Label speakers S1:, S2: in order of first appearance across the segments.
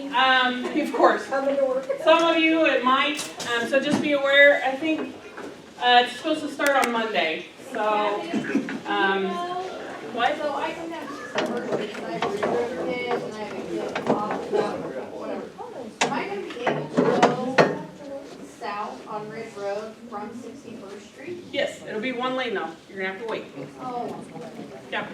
S1: me?
S2: Of course. Some of you it might, so just be aware. I think it's supposed to start on Monday. So, what?
S1: So I can have first because I have a kids and I have a kid off, whatever. Am I going to be able to go south on Ridge Road from 61st Street?
S2: Yes, it'll be one lane though. You're gonna have to wait.
S1: Oh.
S2: Yeah.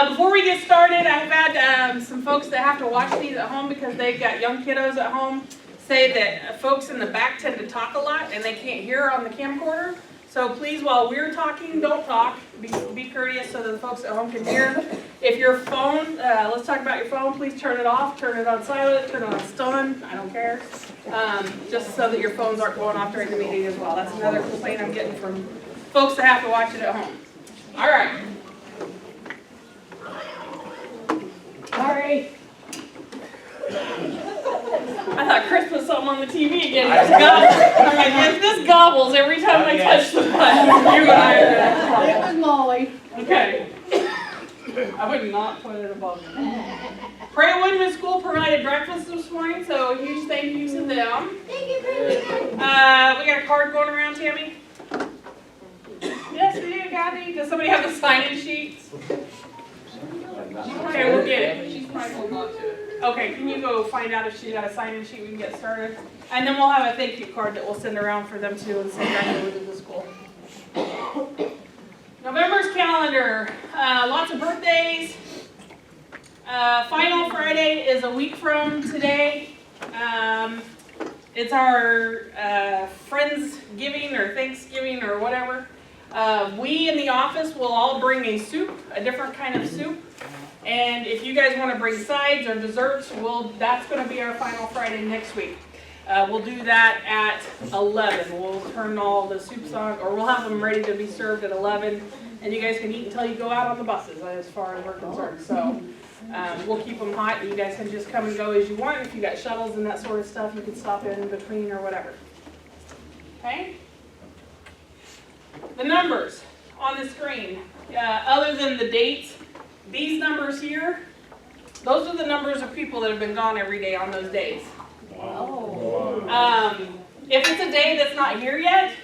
S2: Before we get started, I've had some folks that have to watch these at home because they've got young kiddos at home say that folks in the back tend to talk a lot and they can't hear on the camcorder. So please, while we're talking, don't talk. Be courteous so that the folks at home can hear. If your phone, let's talk about your phone, please turn it off, turn it on silent, turn it on stun, I don't care. Just so that your phones aren't going off during the meeting as well. That's another complaint I'm getting from folks that have to watch it at home. All right. Sorry. I thought Chris put something on the TV again. I'm like, if this gobbles every time I touch the button, you and I are going to trouble.
S1: It was Molly.
S2: Okay. I would not put it above me. Prairie Woodman School provided breakfast this morning, so a huge thank you to them.
S1: Thank you very much.
S2: We got a card going around, Tammy? Yes, we do, Kathy. Does somebody have the sign-in sheets? Okay, we'll get it. She's probably holding on to it. Okay, can you go find out if she's got a sign-in sheet we can get started? And then we'll have a thank you card that we'll send around for them too and say graduated to the school. November's calendar, lots of birthdays. Final Friday is a week from today. It's our Friendsgiving or Thanksgiving or whatever. We in the office will all bring a soup, a different kind of soup. And if you guys want to bring sides or desserts, that's going to be our Final Friday next week. We'll do that at 11. We'll turn all the soups on, or we'll have them ready to be served at 11. And you guys can eat until you go out on the buses, as far as we're concerned. So we'll keep them hot, and you guys can just come and go as you want. If you got shuttles and that sort of stuff, you can stop in between or whatever. Okay? The numbers on the screen, other than the dates, these numbers here, those are the numbers of people that have been gone every day on those days. If it's a day that's not here yet,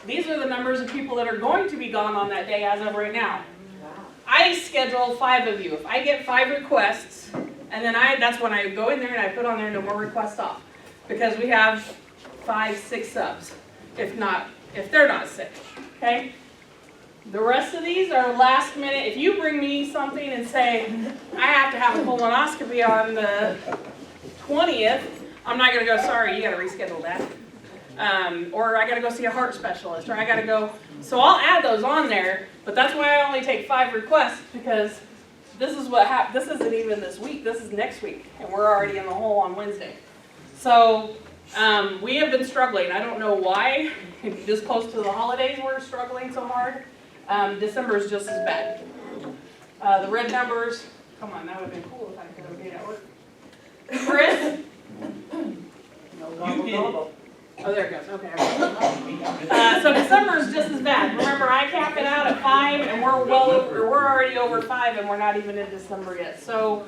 S2: these are the numbers of people that are going to be gone on that day as of right now. I schedule 5 of you. If I get 5 requests, and then that's when I go in there and I put on there no more requests off. Because we have 5, 6 subs, if they're not sick, okay? The rest of these are last minute. If you bring me something and say, I have to have a colonoscopy on the 20th, I'm not going to go, sorry, you got to reschedule that. Or I got to go see a heart specialist, or I got to go. So I'll add those on there, but that's why I only take 5 requests, because this is what happened. This isn't even this week, this is next week, and we're already in the hole on Wednesday. So we have been struggling. I don't know why. This close to the holidays we're struggling so hard. December is just as bad. The red numbers, come on, that would have been cool if I could have made that work. Chris? No gobble gobble. Oh, there it goes. Okay. So December is just as bad. Remember, I cap it out at 5, and we're already over 5, and we're not even in December yet. So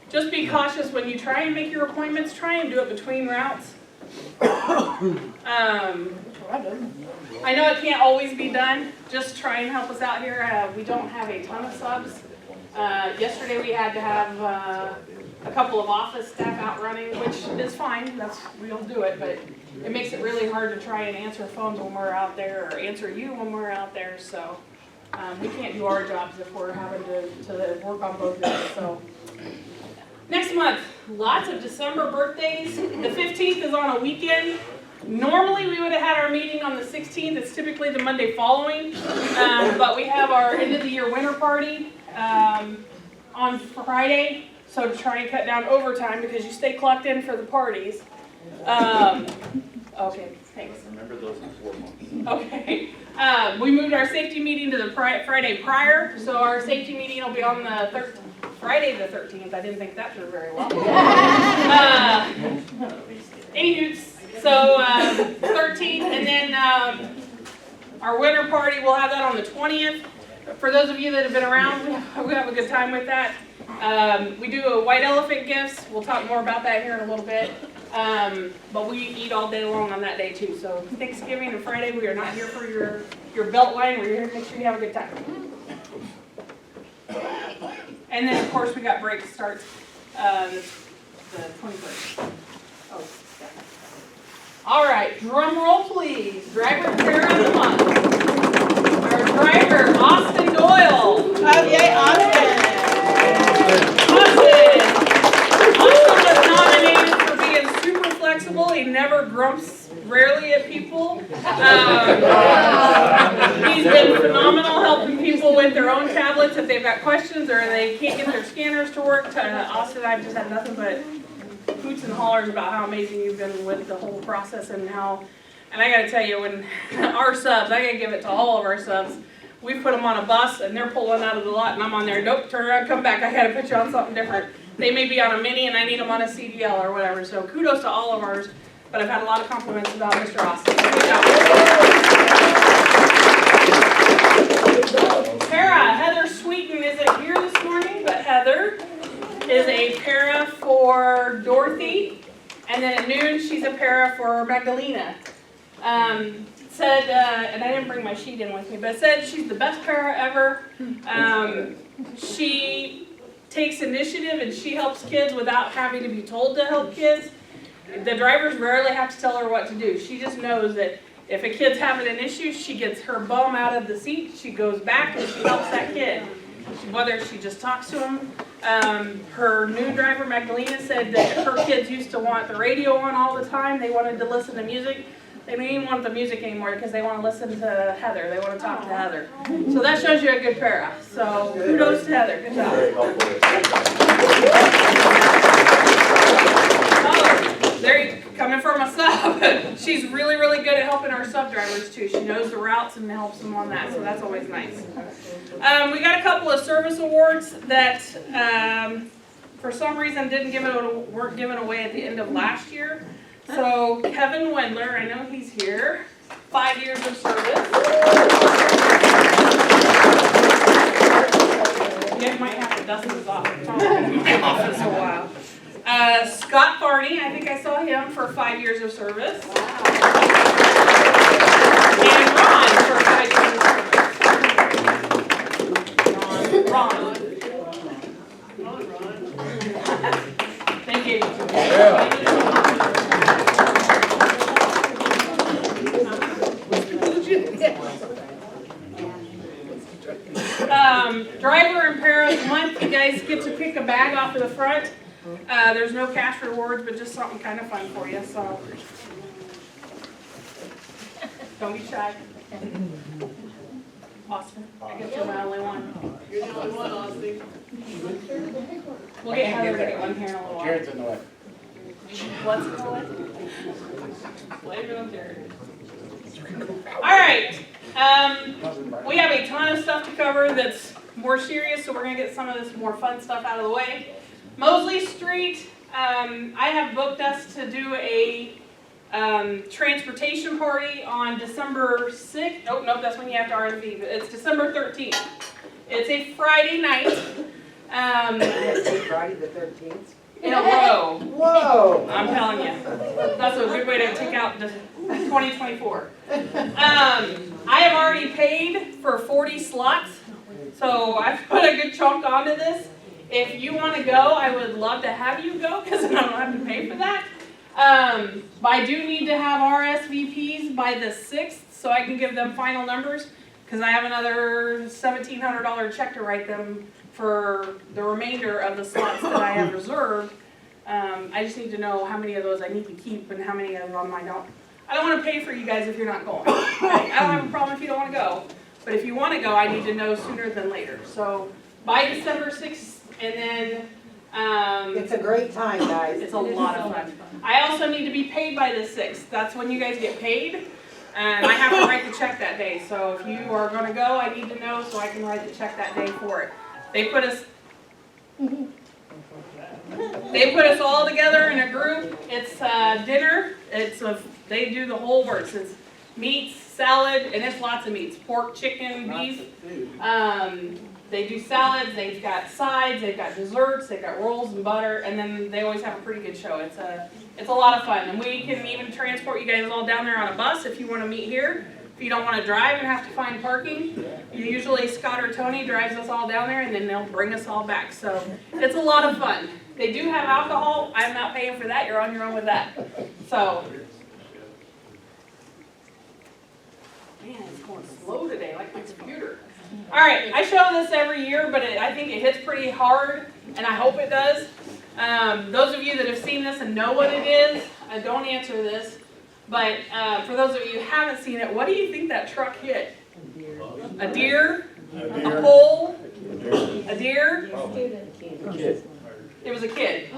S2: just be cautious when you try and make your appointments. Try and do it between routes. I know it can't always be done. Just try and help us out here. We don't have a ton of subs. Yesterday we had to have a couple of office staff out running, which is fine. We'll do it, but it makes it really hard to try and answer phones when we're out there, or answer you when we're out there. So we can't do our jobs if we're having to work on both days. So next month, lots of December birthdays. The 15th is on a weekend. Normally we would have had our meeting on the 16th. It's typically the Monday following, but we have our end of the year winter party on Friday. So to try and cut down overtime, because you stay clocked in for the parties. Okay, thanks.
S3: Remember those in 4 months.
S2: Okay. We moved our safety meeting to the Friday prior, so our safety meeting will be on the Friday the 13th. I didn't think that through very well. Anywho, so 13th, and then our winter party, we'll have that on the 20th. For those of you that have been around, we have a good time with that. We do a white elephant gifts. We'll talk more about that here in a little bit. But we eat all day long on that day too. So Thanksgiving and Friday, we are not here for your belt line. We're here to make sure you have a good time. And then of course we got break starts the 23rd. Oh, yeah. All right, drum roll please. Driver Kara of the month. Our driver, Austin Doyle.
S3: Oh, yay, Austin.
S2: Austin was nominated for being super flexible. He never grumps rarely at people. He's been phenomenal helping people with their own tablets if they've got questions or they can't get their scanners to work. Austin and I have just had nothing but hoots and hollers about how amazing you've been with the whole process and how, and I gotta tell you, when our subs, I gotta give it to all of our subs, we put them on a bus and they're pulling out of the lot and I'm on there, nope, turn around, come back, I gotta put you on something different. They may be on a mini and I need them on a CDL or whatever, so kudos to all of ours, but I've had a lot of compliments about Mr. Austin. Good job. Para, Heather Sweeten isn't here this morning, but Heather is a para for Dorothy, and then at noon she's a para for Magdalena. Said, and I didn't bring my sheet in with me, but said she's the best para ever. She takes initiative and she helps kids without having to be told to help kids. The drivers rarely have to tell her what to do. She just knows that if a kid's having an issue, she gets her bum out of the seat, she goes back and she helps that kid. Whether she just talks to him. Her new driver, Magdalena, said that her kids used to want the radio on all the time. They wanted to listen to music. They don't even want the music anymore because they want to listen to Heather. They want to talk to Heather. So that shows you a good para. So kudos to Heather. Good job. Oh, there you coming from a sub. She's really, really good at helping our sub drivers too. She knows the routes and helps them on that. So that's always nice. We got a couple of service awards that for some reason weren't given away at the end of last year. So Kevin Wendler, I know he's here, 5 years of service. You might have to dust this off. It's in my office a while. Scott Barney, I think I saw him for 5 years of service. And Ron for 5 years of service. Ron. They gave it to me. Driver and para of the month, you guys get to pick a bag off of the front. There's no cash rewards, but just something kind of fun for you, so don't be shy. Austin, I guess you're my only one.
S3: You're the only one, Austin.
S2: We'll get Heather to get one here in a little while.
S4: Jared's in the way.
S2: What's it called? Blame it on Jared. Alright, we have a ton of stuff to cover that's more serious, so we're going to get some of this more fun stuff out of the way. Mosley Street, I have booked us to do a transportation party on December 6th. Nope, that's when you have to RSV, but it's December 13th. It's a Friday night.
S3: Friday the 13th?
S2: In a row.
S3: Whoa!
S2: I'm telling you. That's a good way to take out 2024. I have already paid for 40 slots, so I've put a good chunk onto this. If you want to go, I would love to have you go because I don't have to pay for that. But I do need to have RSVPs by the 6th so I can give them final numbers because I have another $1,700 check to write them for the remainder of the slots that I have reserved. I just need to know how many of those I need to keep and how many of them I don't. I don't want to pay for you guys if you're not going. I don't have a problem if you don't want to go. But if you want to go, I need to know sooner than later. So by December 6th, and then
S3: It's a great time, guys.
S2: it's a lot of fun. I also need to be paid by the 6th. That's when you guys get paid. And I have to write the check that day. So if you are going to go, I need to know so I can write the check that day for it. They put us all together in a group. It's dinner. They do the whole works. It's meats, salad, and it's lots of meats. Pork, chicken, beef. They do salads, they've got sides, they've got desserts, they've got rolls and butter, and then they always have a pretty good show. It's a lot of fun, and we can even transport you guys all down there on a bus if you want to meet here. If you don't want to drive and have to find parking, usually Scott or Tony drives us all down there, and then they'll bring us all back. So it's a lot of fun. They do have alcohol. I'm not paying for that. You're on your own with that. So, man, it's going slow today, like my computer. All right, I show this every year, but I think it hits pretty hard, and I hope it does. Those of you that have seen this and know what it is, don't answer this. But for those of you who haven't seen it, what do you think that truck hit? A deer? A pole? A deer? It was a kid. I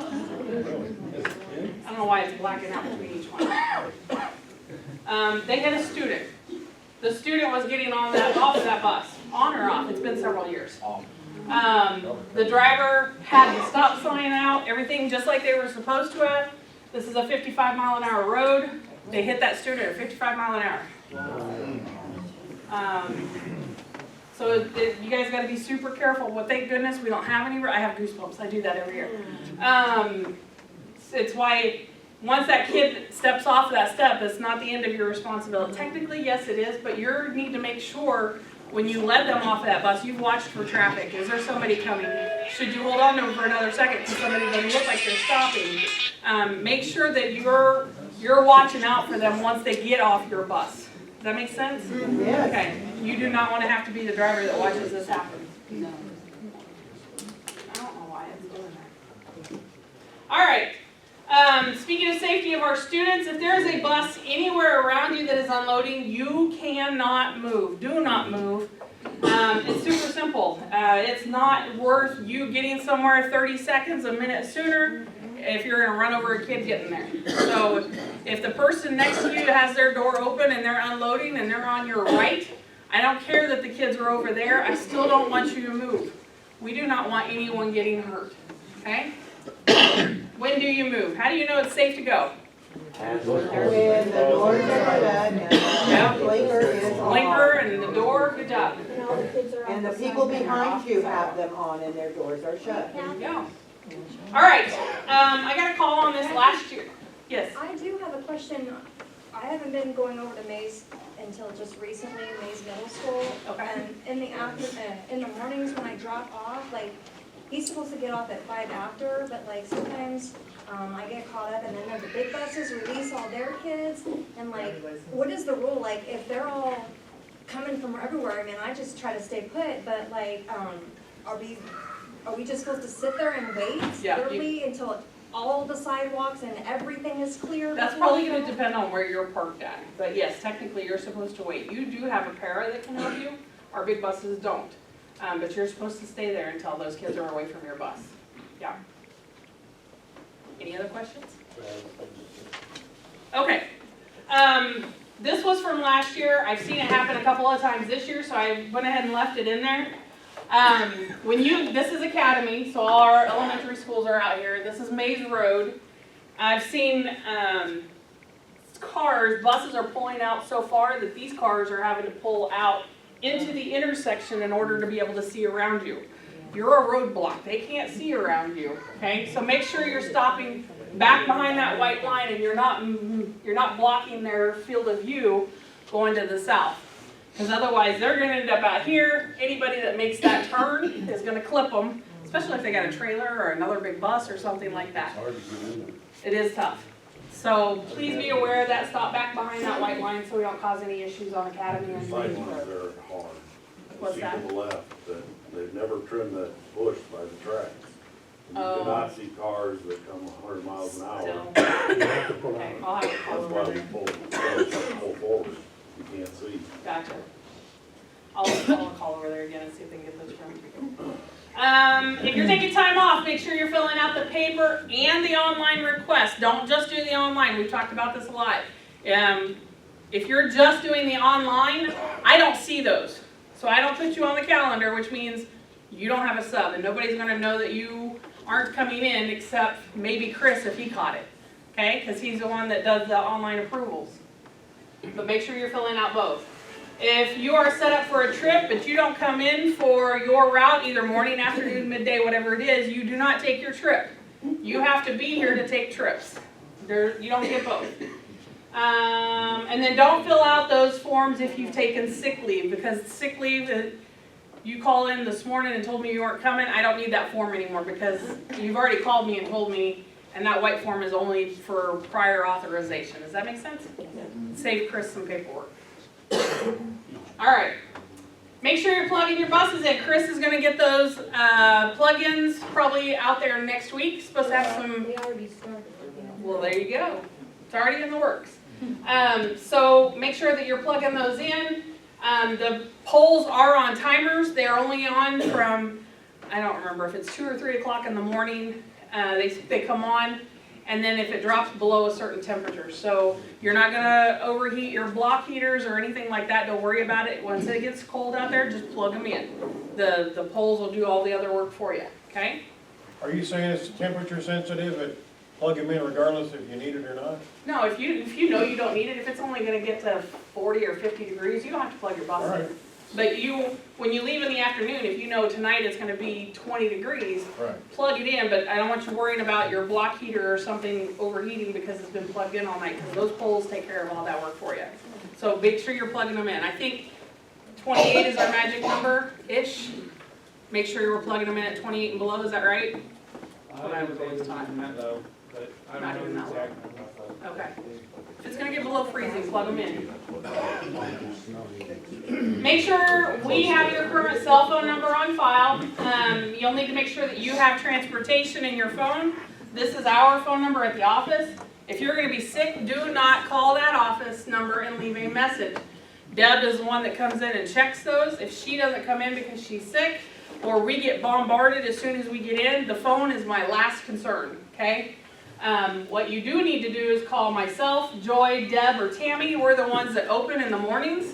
S2: don't know why it's blacking out between each one. They hit a student. The student was getting off of that bus. On or off? It's been several years. The driver had the stop sign out, everything just like they were supposed to have. This is a 55-mile-an-hour road. They hit that student at 55 miles an hour. So you guys got to be super careful. Well, thank goodness we don't have any. I have goosebumps. I do that every year. It's why once that kid steps off of that step, it's not the end of your responsibility. Technically, yes, it is, but you need to make sure when you let them off of that bus, you've watched for traffic. Is there somebody coming? Should you hold on to them for another second because somebody doesn't look like they're stopping? Make sure that you're watching out for them once they get off your bus. Does that make sense?
S3: Yes.
S2: Okay. You do not want to have to be the driver that watches this happen. No. I don't know why it's doing that. All right. Speaking of safety of our students, if there is a bus anywhere around you that is unloading, you cannot move. Do not move. It's super simple. It's not worth you getting somewhere 30 seconds, a minute sooner if you're going to run over a kid getting there. So if the person next to you has their door open and they're unloading and they're on your right, I don't care that the kids are over there. I still don't want you to move. We do not want anyone getting hurt. Okay? When do you move? How do you know it's safe to go?
S3: When the doors are shut and the blinker is on.
S2: Blinker and the door, good job.
S3: And the people behind you have them on and their doors are shut.
S2: There you go. All right, I got a call on this last year. Yes?
S4: I do have a question. I haven't been going over to Mays until just recently, Mays Middle School.
S2: Okay.
S4: And in the mornings when I drop off, like, he's supposed to get off at 5 after, but like sometimes I get caught up and then the big buses release all their kids. And like, what is the rule? Like, if they're all coming from everywhere, I mean, I just try to stay put, but like, are we just supposed to sit there and wait literally until all the sidewalks and everything is clear?
S2: That's probably going to depend on where you're parked at. But yes, technically you're supposed to wait. You do have a para that can help you. Our big buses don't. But you're supposed to stay there until those kids are away from your bus. Yeah. Any other questions? Okay. This was from last year. I've seen it happen a couple of times this year, so I went ahead and left it in there. This is Academy, so all our elementary schools are out here. This is Mays Road. I've seen buses are pulling out so far that these cars are having to pull out into the intersection in order to be able to see around you. You're a roadblock. They can't see around you, okay? So make sure you're stopping back behind that white line and you're not blocking their field of view going to the south. Because otherwise they're going to end up out here. Anybody that makes that turn is going to clip them, especially if they got a trailer or another big bus or something like that. It is tough. So please be aware of that. Stop back behind that white line so we don't cause any issues on Academy and Mays Road.
S5: Sidewalks are hard.
S2: What's
S5: See
S2: that?
S5: to the left, that they've never trimmed that bush by the tracks. And you
S2: Oh.
S5: cannot see cars that come 100 miles an hour.
S2: Still. Okay, I'll have to call
S5: That's
S2: over
S5: why we
S2: there.
S5: pull forward. You can't see.
S2: Gotcha. I'll call over there again and see if they can get those trimmed. If you're taking time off, make sure you're filling out the paper and the online request. Don't just do the online. We've talked about this a lot. If you're just doing the online, I don't see those. So I don't put you on the calendar, which means you don't have a sub, and nobody's going to know that you aren't coming in except maybe Chris if he caught it. Okay? Because he's the one that does the online approvals. But make sure you're filling out both. If you are set up for a trip, but you don't come in for your route, either morning, afternoon, midday, whatever it is, you do not take your trip. You have to be here to take trips. You don't get both. And then don't fill out those forms if you've taken sick leave, because sick leave, you call in this morning and told me you weren't coming, I don't need that form anymore because you've already called me and told me, and that white form is only for prior authorization. Does that make sense? Save Chris some paperwork. All right. Make sure you're plugging your buses in. Chris is going to get those plug-ins probably out there next week. Supposed to have some.
S4: We already started.
S2: Well, there you go. It's already in the works. So make sure that you're plugging those in. The poles are on timers. They're only on from, I don't remember if it's 2 or 3 o'clock in the morning. They come on, and then if it drops below a certain temperature. So you're not going to overheat your block heaters or anything like that. Don't worry about it. Once it gets cold out there, just plug them in. The poles will do all the other work for you. Okay?
S6: Are you saying it's temperature sensitive and plug them in regardless if you need it or not?
S2: No, if you know you don't need it, if it's only going to get to 40 or 50 degrees, you don't have to plug your bus
S6: All right.
S2: in. But when you leave in the afternoon, if you know tonight it's going to be 20 degrees,
S6: Right.
S2: plug it in. But I don't want you worrying about your block heater or something overheating because it's been plugged in all night, because those poles take care of all that work for you. So make sure you're plugging them in. I think 28 is our magic number-ish. Make sure you're plugging them in at 28 and below. Is that right?
S7: I was always talking that low, but I
S2: Not
S7: don't
S2: even
S7: know the
S2: that
S7: exact number.
S2: Okay. If it's going to get below freezing, plug them in. Make sure we have your current cell phone number on file. You'll need to make sure that you have transportation in your phone. This is our phone number at the office. If you're going to be sick, do not call that office number and leave a message. Deb is the one that comes in and checks those. If she doesn't come in because she's sick, or we get bombarded as soon as we get in, the phone is my last concern, okay? What you do need to do is call myself, Joy, Deb, or Tammy. We're the ones that open in the mornings.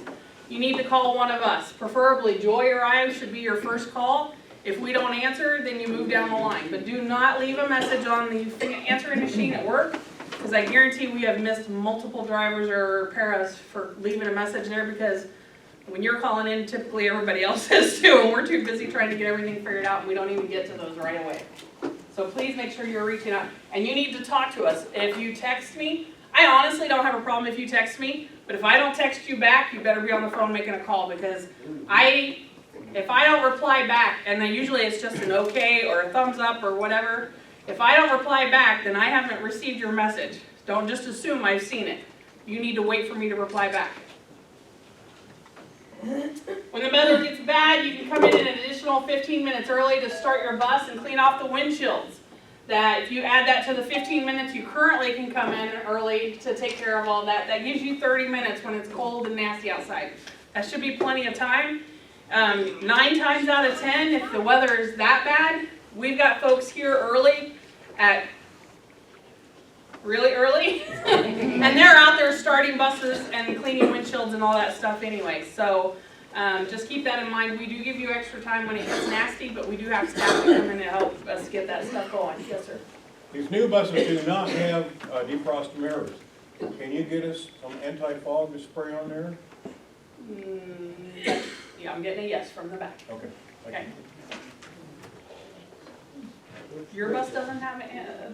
S2: You need to call one of us. Preferably Joy or I should be your first call. If we don't answer, then you move down the line. But do not leave a message on the answering machine at work, because I guarantee we have missed multiple drivers or paras for leaving a message there, because when you're calling in, typically everybody else is too, and we're too busy trying to get everything figured out, and we don't even get to those right away. So please make sure you're reaching out, and you need to talk to us. If you text me, I honestly don't have a problem if you text me, but if I don't text you back, you better be on the phone making a call, because if I don't reply back, and then usually it's just an okay or a thumbs up or whatever, if I don't reply back, then I haven't received your message. Don't just assume I've seen it. You need to wait for me to reply back. When the weather gets bad, you can come in an additional 15 minutes early to start your bus and clean off the windshields. That if you add that to the 15 minutes you currently can come in early to take care of all that, that gives you 30 minutes when it's cold and nasty outside. That should be plenty of time. 9 times out of 10, if the weather is that bad, we've got folks here early at really early, and they're out there starting buses and cleaning windshields and all that stuff anyway. So just keep that in mind. We do give you extra time when it gets nasty, but we do have staff to come in and help us get that stuff going. Yes, sir.
S6: These new buses do not have defrost mirrors. Can you get us some anti-fog to spray on there?
S2: Yeah, I'm getting a yes from the back.
S6: Okay.
S2: Okay. Your bus doesn't have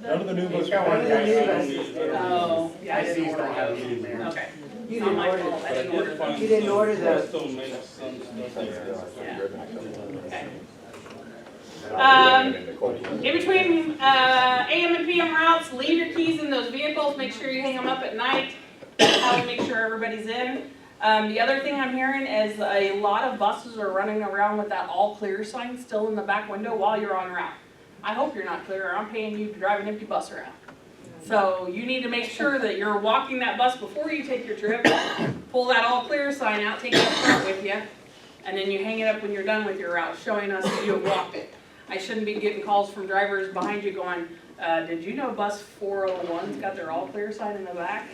S6: None of the new buses.
S2: Oh, yeah, I didn't order
S7: have
S2: those. Okay.
S3: You
S2: Not
S3: didn't
S2: my
S3: order
S2: fault. I didn't order those.
S3: You didn't order those.
S2: Yeah. Okay. In between AM and PM routes, leave your keys in those vehicles. Make sure you hang them up at night. That's how we make sure everybody's in. The other thing I'm hearing is a lot of buses are running around with that all clear sign still in the back window while you're on route. I hope you're not clear, or I'm paying you to drive an empty bus around. So you need to make sure that you're walking that bus before you take your trip. Pull that all clear sign out, take it up front with you, and then you hang it up when you're done with your route, showing us that you have walked it. I shouldn't be getting calls from drivers behind you going, did you know bus 401's got their all clear sign in the back?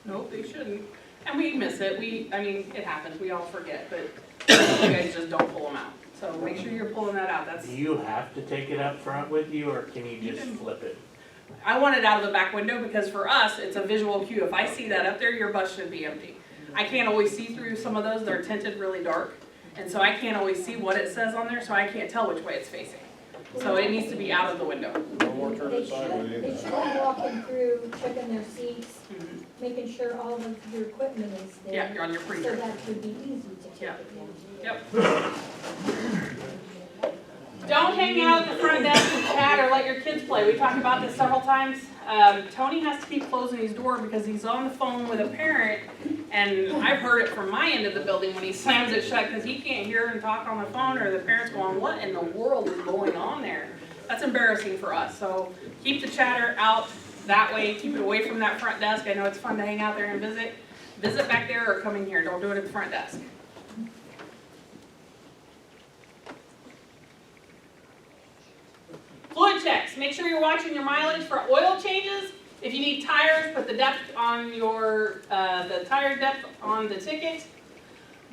S2: Nope, they shouldn't. And we miss it. I mean, it happens. We all forget, but you guys just don't pull them out. So make sure you're pulling that out. That's.
S8: Do you have to take it up front with you, or can you just flip it?
S2: I want it out of the back window because for us, it's a visual cue. If I see that up there, your bus should be empty. I can't always see through some of those, they're tinted really dark. And so I can't always see what it says on there, so I can't tell which way it's facing. So it needs to be out of the window.
S6: No more turn
S9: They
S6: it sideways
S9: should, they
S6: either.
S9: should be walking through, checking their seats,
S2: Mhm.
S9: making sure all of your equipment is there.
S2: Yeah, you're on your
S9: So
S2: printer.
S9: that would be easy to take
S2: Yeah.
S9: advantage of.
S2: Yep. Don't hang out at the front desk and chat or let your kids play. We talked about this several times. Tony has to keep closing his door because he's on the phone with a parent, and I've heard it from my end of the building when he slams it shut because he can't hear and talk on the phone, or the parents going, what in the world is going on there? That's embarrassing for us. So keep the chatter out that way. Keep it away from that front desk. I know it's fun to hang out there and visit. Visit back there or come in here. Don't do it at the front desk. Fluid checks. Make sure you're watching your mileage for oil changes. If you need tires, put the depth on your, the tire depth on the ticket.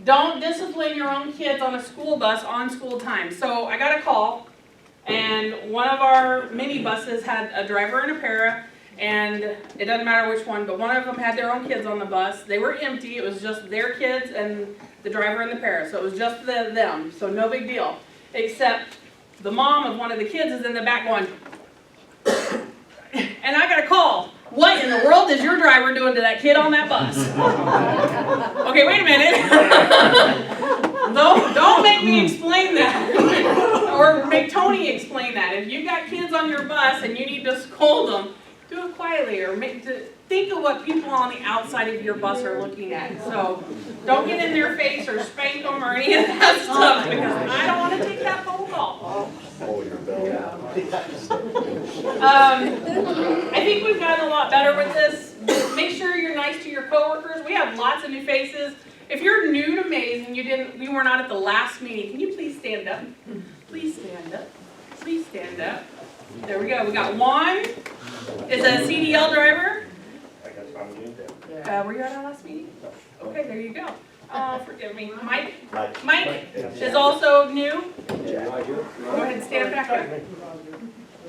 S2: Don't discipline your own kids on a school bus on school time. So I got a call, and one of our mini buses had a driver and a para, and it doesn't matter which one, but one of them had their own kids on the bus. They were empty. It was just their kids and the driver and the para. So it was just them. So no big deal. Except the mom of one of the kids is in the back going, and I got a call. What in the world is your driver doing to that kid on that bus? Okay, wait a minute. Don't make me explain that. Or make Tony explain that. If you got kids on your bus and you need to scold them, do it quietly, or think of what people on the outside of your bus are looking at. So don't get in their face or spank them or any of that stuff, because I don't want to take that phone call.
S5: Oh, your belly.
S2: I think we've gotten a lot better with this. Make sure you're nice to your coworkers. We have lots of new faces. If you're new to Maze and you were not at the last meeting, can you please stand up? Please stand up. Please stand up. There we go. We got Juan is a CDL driver. Were you at our last meeting? Okay, there you go. Oh, forgive me. Mike is also new. Go ahead and stand back up.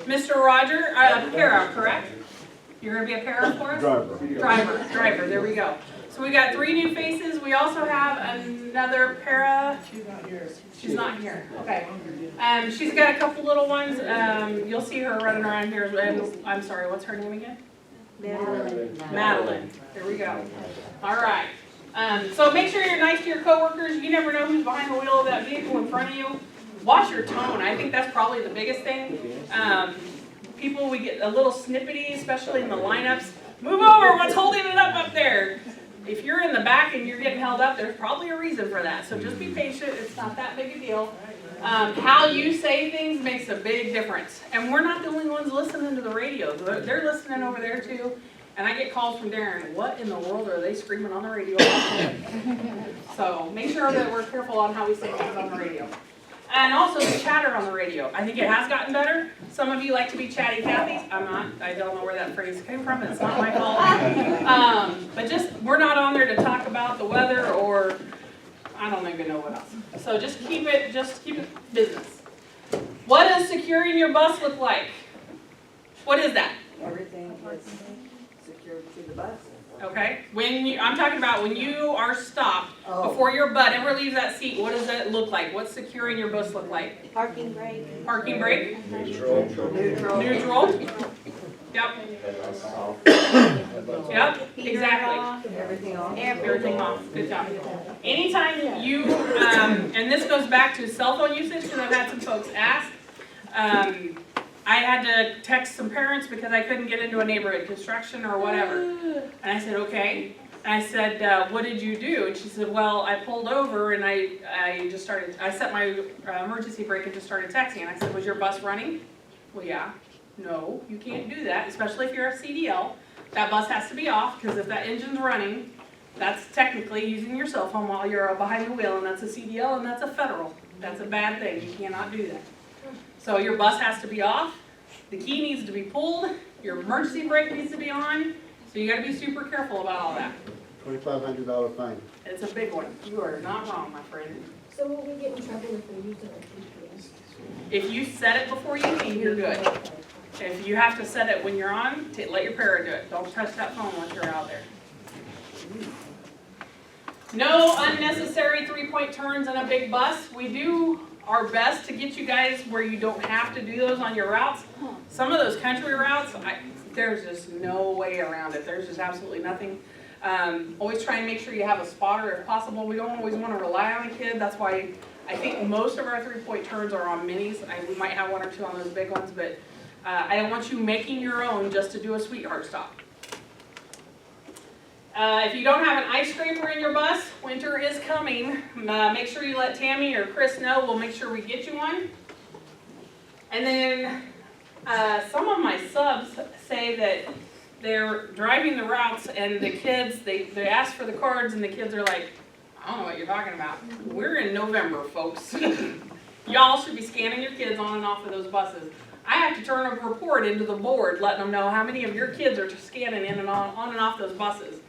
S2: Mr. Roger, para, correct? You're going to be a para for us? Driver, there we go. So we got 3 new faces. We also have another para. She's not here. Okay. She's got a couple little ones. You'll see her running around here. And I'm sorry, what's her name again? Madeline. There we go. All right. So make sure you're nice to your coworkers. You never know who's behind the wheel of that vehicle in front of you. Watch your tone. I think that's probably the biggest thing. People, we get a little snippety, especially in the lineups. Move over, what's holding it up there? If you're in the back and you're getting held up, there's probably a reason for that. So just be patient, it's not that big a deal. How you say things makes a big difference. And we're not the only ones listening to the radio. They're listening over there too. And I get calls from Darren, what in the world are they screaming on the radio about? So make sure that we're careful on how we say things on the radio. And also the chatter on the radio. I think it has gotten better. Some of you like to be chatty Cathy's. I'm not. I don't know where that phrase came from. It's not my fault. But just, we're not on there to talk about the weather or I don't even know what else. So just keep it business. What does securing your bus look like? What is that?
S3: Everything is secured to the bus.
S2: Okay, I'm talking about when you are stopped
S3: Oh.
S2: before your butt ever leaves that seat. What does that look like? What's securing your bus look like?
S9: Parking brake.
S2: Parking brake?
S3: Neutral.
S2: Neutral? Yep. Yep, exactly.
S3: Everything on.
S2: Everything off. Good job. Anytime you, and this goes back to cell phone usage, because I've had some folks ask. I had to text some parents because I couldn't get into a neighborhood, construction or whatever. And I said, okay. And I said, what did you do? And she said, well, I pulled over and I set my emergency brake and just started texting. And I said, was your bus running? Well, yeah. No, you can't do that, especially if you're a CDL. That bus has to be off, because if that engine's running, that's technically using your cell phone while you're behind the wheel, and that's a CDL, and that's a federal. That's a bad thing. You cannot do that. So your bus has to be off, the key needs to be pulled, your emergency brake needs to be on, so you got to be super careful about all that.
S10: $2,500 fine.
S2: It's a big one. You are not wrong, my friend.
S9: So will we get in trouble if we're using our GPS?
S2: If you set it before you leave, you're good. If you have to set it when you're on, let your para do it. Don't touch that phone once you're out there. No unnecessary three-point turns in a big bus. We do our best to get you guys where you don't have to do those on your routes. Some of those country routes, there's just no way around it. There's just absolutely nothing. Always try and make sure you have a spotter if possible. We don't always want to rely on a kid. That's why I think most of our three-point turns are on minis. We might have one or two on those big ones, but I don't want you making your own just to do a sweetheart stop. If you don't have an ice scraper in your bus, winter is coming. Make sure you let Tammy or Chris know. We'll make sure we get you one. And then some of my subs say that they're driving the routes and the kids, they ask for the cards and the kids are like, I don't know what you're talking about. We're in November, folks. Y'all should be scanning your kids on and off of those buses. I have to turn a report into the board letting them know how many of your kids are scanning in and on and off those buses.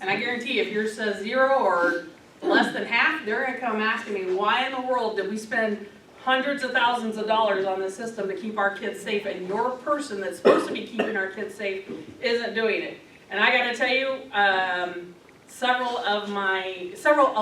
S2: And I guarantee you, if yours says 0 or less than half, they're going to come asking me, why in the world did we spend hundreds of thousands of dollars on this system to keep our kids safe, and your person that's supposed to be keeping our kids safe isn't doing it? And I got to tell you, a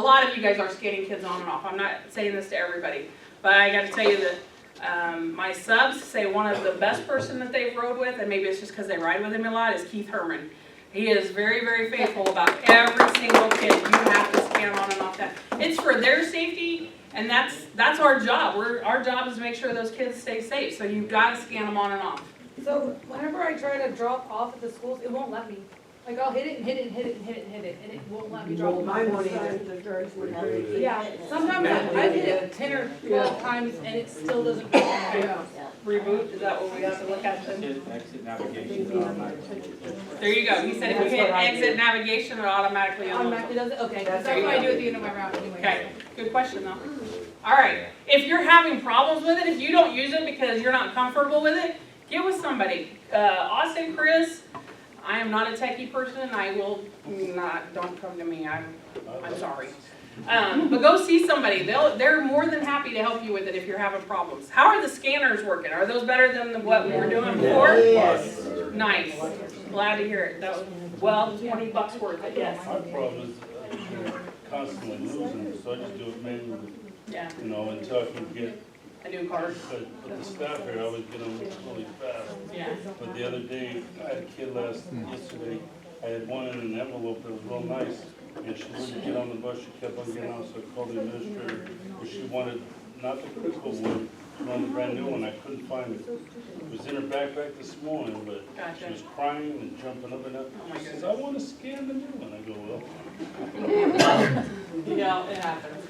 S2: lot of you guys are scanning kids on and off. I'm not saying this to everybody, but I got to tell you that my subs say one of the best person that they've rode with, and maybe it's just because they ride with him a lot, is Keith Herman. He is very, very faithful about every single kid. You have to scan on and off that. It's for their safety, and that's our job. Our job is to make sure those kids stay safe. So you've got to scan them on and off.
S11: So whenever I try to drop off at the schools, it won't let me. Like I'll hit it and hit it and hit it and hit it and hit it, and it won't let me drop
S3: Well,
S11: them
S3: mine
S11: off.
S3: won't either, the drugs would have to.
S11: Yeah, sometimes I've hit it 10 or 12 times and it still doesn't go
S3: Yeah.
S2: Reboot, is that what we have to look at then?
S7: Exit navigation automatically.
S2: There you go. He said if you hit exit navigation, it automatically unlocks.
S11: automatically does it? Okay,
S3: That's
S11: that's what I do at the end of my route anyway.
S2: Okay, good question though. All right, if you're having problems with it, if you don't use it because you're not comfortable with it, get with somebody. Austin, Chris, I am not a techie person. I will not, don't come to me. I'm sorry. But go see somebody. They're more than happy to help you with it if you're having problems. How are the scanners working? Are those better than what we were doing before?
S3: Yes.
S2: Nice. Glad to hear it. That was, well, $20 worth it, yes.
S5: My problem is they're constantly losing, so I just do it manually,
S2: Yeah,
S5: until I can get,
S2: a new card.
S5: but the staff here, I always get them really fast.
S2: Yeah.
S5: But the other day, I had a kid yesterday, I had one in an envelope that was real nice, and she wouldn't get on the bus, she kept on getting on, so I called the administrator, but she wanted, not the critical one, she wanted the brand new one, I couldn't find it. It was in her backpack this morning, but she was crying and jumping up and up. She says, I want to scan the new one. I go, well.
S2: Yeah, it happens.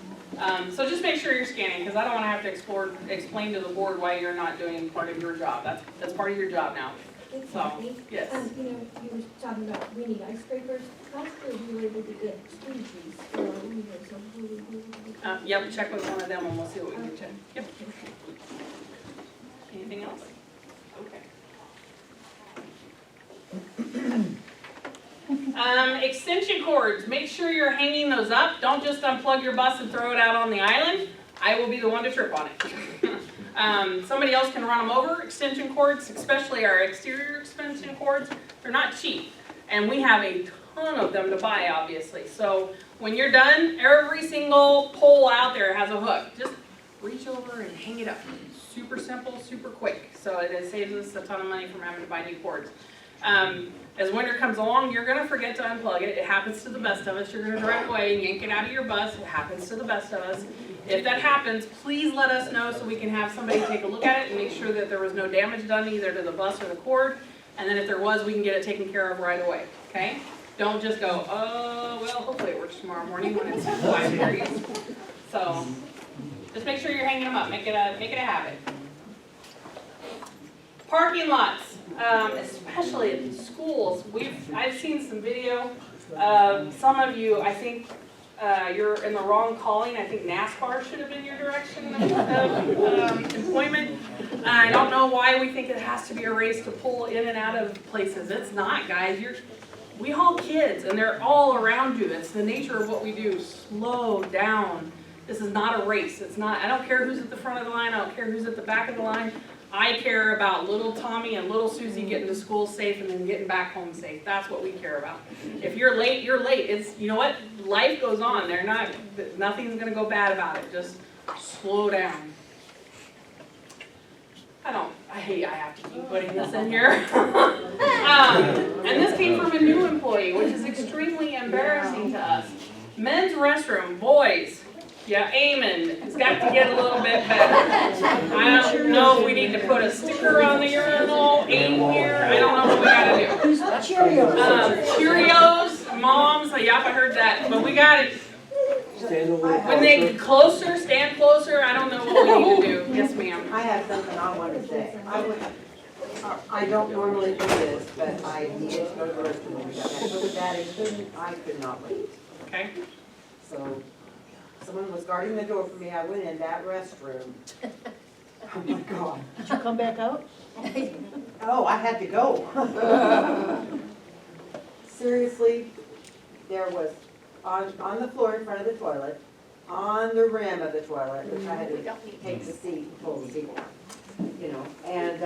S2: So just make sure you're scanning, because I don't want to have to explain to the board why you're not doing part of your job. That's part of your job now. So, yes.
S9: You know, you were talking about we need ice scrapers. Last year we were able to get squeegees.
S2: Yep, check with one of them and we'll see what we can check. Yep. Anything else? Okay. Extension cords, make sure you're hanging those up. Don't just unplug your bus and throw it out on the island. I will be the one to trip on it. Somebody else can run them over. Extension cords, especially our exterior extension cords, they're not cheap. And we have a ton of them to buy, obviously. So when you're done, every single pole out there has a hook. Just reach over and hang it up. Super simple, super quick. So it saves us a ton of money from having to buy new cords. As winter comes along, you're going to forget to unplug it. It happens to the best of us. You're going to drive away and yank it out of your bus. It happens to the best of us. If that happens, please let us know so we can have somebody take a look at it and make sure that there was no damage done either to the bus or the cord. And then if there was, we can get it taken care of right away. Okay? Don't just go, oh, well, hopefully it works tomorrow morning when it's 5 degrees. So just make sure you're hanging them up. Make it a habit. Parking lots, especially at schools. I've seen some video. Some of you, I think you're in the wrong calling. I think NASCAR should have been your direction of employment. I don't know why we think it has to be a race to pull in and out of places. It's not, guys. We haul kids, and they're all around you. It's the nature of what we do. Slow down. This is not a race. It's not. I don't care who's at the front of the line. I don't care who's at the back of the line. I care about little Tommy and little Susie getting to school safe and then getting back home safe. That's what we care about. If you're late, you're late. It's, you know what? Life goes on. Nothing's gonna go bad about it. Just slow down. I hate I have to keep putting this in here. And this came from a new employee, which is extremely embarrassing to us. Men's restroom, boys. Yeah, amen. It's got to get a little bit better. I don't know if we need to put a sticker on the urinal, aim here. I don't know what we gotta do. Cheerios, moms, yep, I heard that. But we got it. When they get closer, stand closer. I don't know what we need to do. Yes, ma'am.
S3: I have something I want to say. I don't normally do this, but I needed to go to the restroom. So with that included, I could not wait.
S2: Okay.
S3: So someone was guarding the door for me. I went in that restroom. Oh my God.
S9: Did you come back out?
S3: Oh, I had to go. Seriously, there was on the floor in front of the toilet, on the rim of the toilet, which I had to take the seat, pull the seat down, you know. And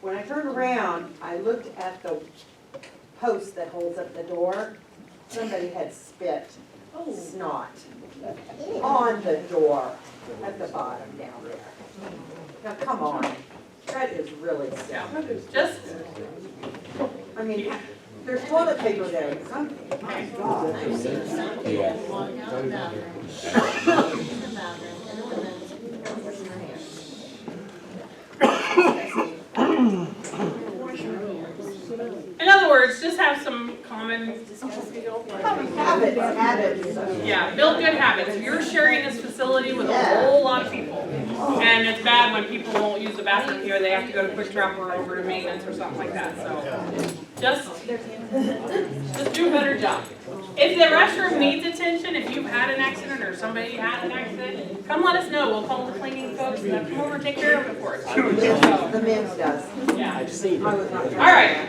S3: when I turned around, I looked at the post that holds up the door. Somebody had spit snot on the door at the bottom down there. Now, come on. That is really sad.
S2: Just,
S3: I mean, there's toilet paper there or something. My God.
S2: in other words, just have some common,
S3: Habits.
S2: yeah, build good habits. You're sharing this facility with a whole lot of people. And it's bad when people won't use the bathroom here. They have to go to Quick Trap or over to maintenance or something like that. So just do a better job. If the restroom needs attention, if you've had an accident or somebody had an accident, come let us know. We'll call the cleaning folks and they'll come over and take care of it for us.
S3: The men's does.
S2: Yeah.
S3: I was not.
S2: All right.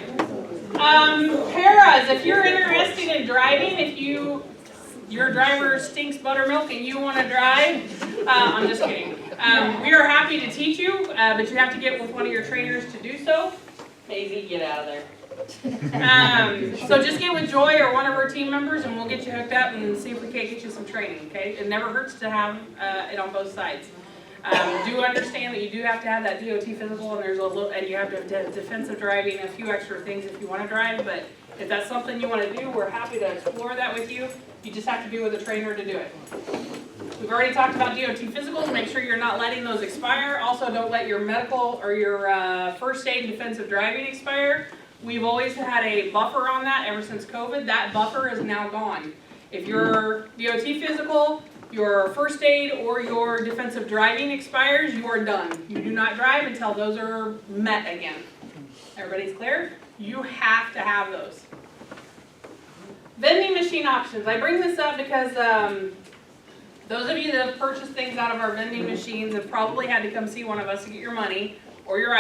S2: Paras, if you're interested in driving, if your driver stinks buttermilk and you want to drive, I'm just kidding. We are happy to teach you, but you have to get with one of your trainers to do so. Maisie, get out of there. So just get with Joy or one of our team members and we'll get you hooked up and see if we can't get you some training, okay? It never hurts to have it on both sides. Do understand that you do have to have that DOT physical and you have to have defensive driving and a few extra things if you want to drive, but if that's something you want to do, we're happy to explore that with you. You just have to be with a trainer to do it. We've already talked about DOT physicals. Make sure you're not letting those expire. Also, don't let your medical or your first aid defensive driving expire. We've always had a buffer on that ever since COVID. That buffer is now gone. If your DOT physical, your first aid, or your defensive driving expires, you are done. You do not drive until those are met again. Everybody's clear? You have to have those. Vending machine options. I bring this up because those of you that have purchased things out of our vending machines have probably had to come see one of us to get your money or your items.